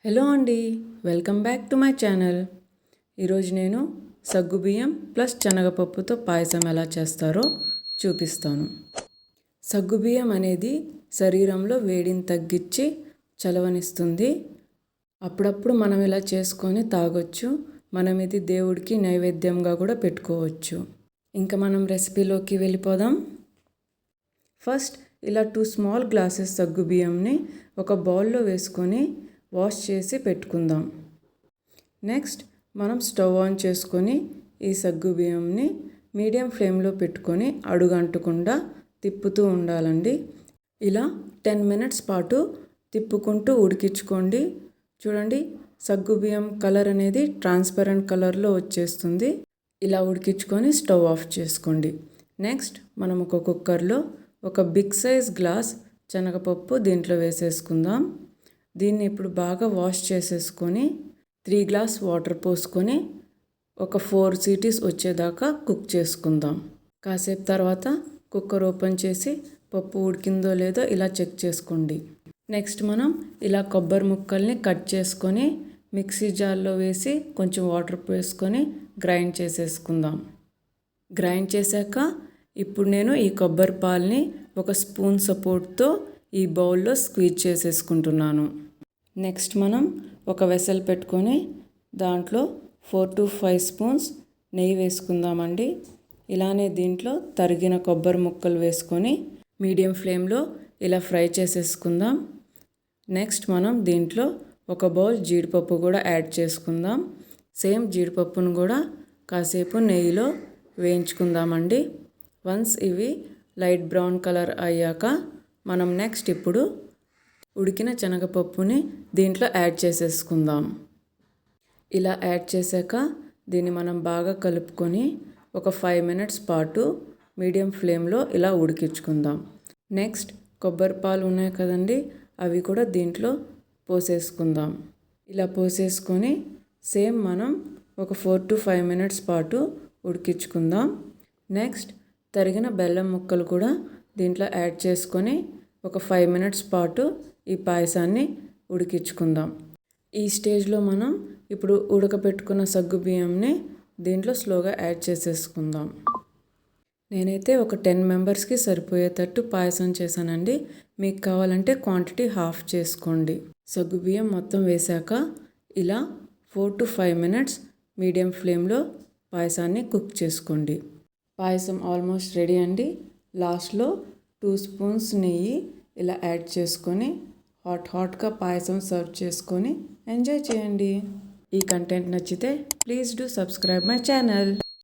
Hello అండి, welcome back to my channel. ఈరోజు నేను సగ్గుబియ్యం ప్లస్ శనగపప్పుతో పాయసం ఎలా చేస్తారో చూపిస్తాను. సగ్గుబియ్యం అనేది శరీరంలో వేడిని తగ్గించి చలవనిస్తుంది. అప్పుడప్పుడు మనం ఇలా చేసుకొని తాగొచ్చు. మనం ఇది దేవుడికి నైవేద్యంగా కూడా పెట్టుకోవచ్చు. ఇంకా మనం రెసిపీలోకి వెళ్ళిపోదాం. ఫస్ట్ ఇలా 2 స్మాల్ గ్లాసెస్ సగ్గుబియ్యంని ఒక బౌల్లో వేసుకొని వాష్ చేసి పెట్టుకుందాం. నెక్స్ట్ మనం స్టవ్ ఆన్ చేసుకొని ఈ సగ్గుబియ్యంని మీడియం ఫ్లేమ్లో పెట్టుకొని అడుగంటకుండా తిప్పుతూ ఉండాలండి. ఇలా 10 మినిట్స్ పాటు తిప్పుకుంటూ ఉడికించుకోండి. చూడండి, సగ్గుబియ్యం కలర్ అనేది ట్రాన్స్పరెంట్ కలర్లో వచ్చేస్తుంది. ఇలా ఉడికించుకొని స్టవ్ ఆఫ్ చేసుకోండి. నెక్స్ట్ మనం ఒక కుక్కర్లో ఒక బిగ్ సైజ్ గ్లాస్ శనగపప్పు దీంట్లో వేసేసుకుందాం. దీన్ని ఇప్పుడు బాగా వాష్ చేసేసుకొని 3 గ్లాస్ వాటర్ పోసుకొని ఒక 4 సీటీస్ వచ్చేదాకా కుక్ చేసుకుందాం. కాసేపు తర్వాత కుక్కర్ ఓపెన్ చేసి పప్పు ఉడికిందో లేదో ఇలా చెక్ చేసుకోండి. నెక్స్ట్ మనం ఇలా కొబ్బరి ముక్కల్ని కట్ చేసుకొని మిక్సీ జార్లో వేసి కొంచెం వాటర్ వేసుకొని గ్రైండ్ చేసేసుకుందాం. గ్రైండ్ చేశాక ఇప్పుడు నేను ఈ కొబ్బరి పాలని ఒక స్పూన్ సపోర్ట్తో ఈ బౌల్లో స్క్వీజ్ చేసేసుకుంటున్నాను. నెక్స్ట్ మనం ఒక వెసల్ పెట్టుకొని దాంట్లో 4 to 5 స్పూన్స్ నెయ్యి వేసుకుందామండి. ఇలానే దీంట్లో తరిగిన కొబ్బరి ముక్కలు వేసుకొని మీడియం ఫ్లేమ్లో ఇలా ఫ్రై చేసేసుకుందాం. నెక్స్ట్ మనం దీంట్లో ఒక బౌల్ జీడిపప్పు కూడా యాడ్ చేసుకుందాం. సేమ్ జీడిపప్పును కూడా కాసేపు నెయ్యిలో వేయించుకుందామండి. వన్స్ ఇవి లైట్ బ్రౌన్ కలర్ అయ్యాక మనం నెక్స్ట్ ఇప్పుడు ఉడికిన శనగపప్పుని దీంట్లో యాడ్ చేసేసుకుందాం. ఇలా యాడ్ చేశాక దీన్ని మనం బాగా కలుపుకొని ఒక 5 మినిట్స్ పాటు మీడియం ఫ్లేమ్లో ఇలా ఉడికించుకుందాం. నెక్స్ట్ కొబ్బరి పాలు ఉన్నాయి కదండి, అవి కూడా దీంట్లో పోసేసుకుందాం. ఇలా పోసేసుకొని సేమ్ మనం ఒక 4 to 5 మినిట్స్ పాటు ఉడికించుకుందాం. నెక్స్ట్ తరిగిన బెల్లం ముక్కలు కూడా దీంట్లో యాడ్ చేసుకొని ఒక 5 మినిట్స్ పాటు ఈ పాయసాన్ని ఉడికించుకుందాం. ఈ స్టేజ్లో మనం ఇప్పుడు ఉడకపెట్టుకున్న సగ్గుబియ్యంని దీంట్లో స్లోగా యాడ్ చేసేసుకుందాం. నేనైతే ఒక 10 మెంబర్స్కి సరిపోయేటట్టు పాయసం చేశానండి. మీకు కావాలంటే క్వాంటిటీ హాఫ్ చేసుకోండి. సగ్గుబియ్యం మొత్తం వేశాక ఇలా 4 to 5 మినిట్స్ మీడియం ఫ్లేమ్లో పాయసాన్ని కుక్ చేసుకోండి. పాయసం ఆల్మోస్ట్ రెడీ అండి. లాస్ట్లో 2 స్పూన్స్ నెయ్యి ఇలా యాడ్ చేసుకొని హాట్గా పాయసం సర్వ్ చేసుకొని ఎంజాయ్ చేయండి. ఈ కంటెంట్ నచ్చితే please do subscribe my channel.